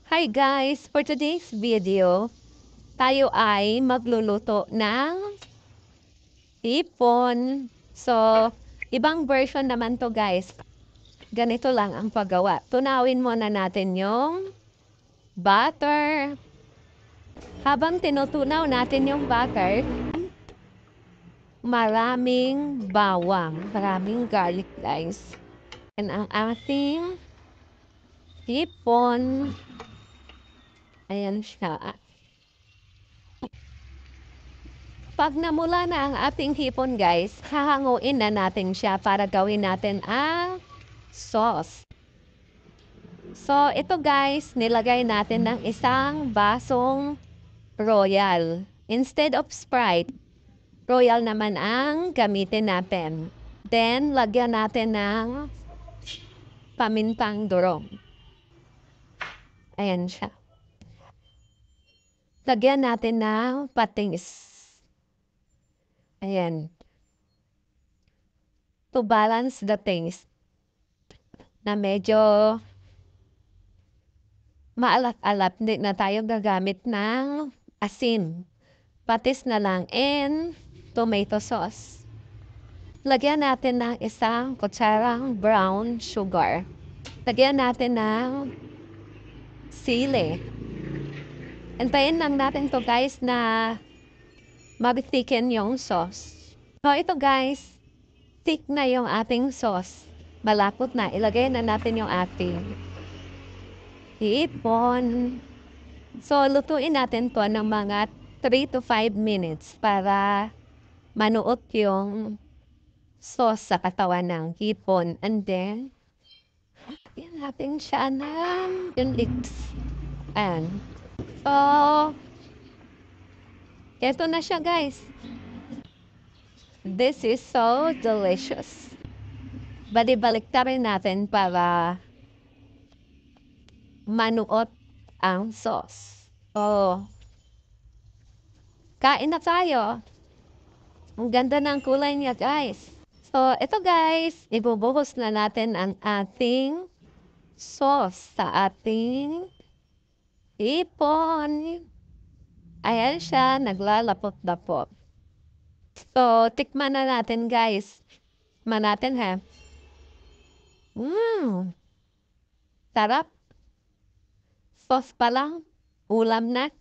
Hi guys! For today's video, tayo ay magluluto ng hipon. So, ibang version naman to guys. Ganito lang ang paggawa. Tunawin muna natin yung butter. Habang tinutunaw natin yung butter, maraming bawang, maraming garlic guys. And ang ating hipon, ayan siya. Pag namula na ang ating hipon guys, hahanguin na natin siya para gawin natin ang sauce. So ito guys, nilagay natin ng isang basong Royal. Instead of Sprite, Royal naman ang gamitin natin. Then, lagyan natin ng pamintang durog. Ayan siya. Lagyan natin ng patis. Ayan. To balance the taste na medyo maalat-alat, hindi na tayo gagamit ng asin. Patis na lang and tomato sauce. Lagyan natin ng isang kutsarang brown sugar. Lagyan natin ng sili. Antayin lang natin to guys na mag-thicken yung sauce. So ito guys, thick na yung ating sauce. Malapot na. Ilagay na natin yung ating hipon. So lutuin natin to ng mga 3 to 5 minutes para manuot yung sauce sa katawan ng hipon. And then, yan natin siya ng yung lips. Ayan. So, eto na siya guys. This is so delicious. Balik ta rin natin para manuot ang sauce. So, kain na tayo. Ang ganda ng kulay niya guys. So, ito guys, ibubuhos na natin ang ating sauce sa ating hipon. Ayan siya, naglalapot-lapot. So, tikman na natin guys. Tikman natin ha. Sarap. Sauce pa lang. Ulam na.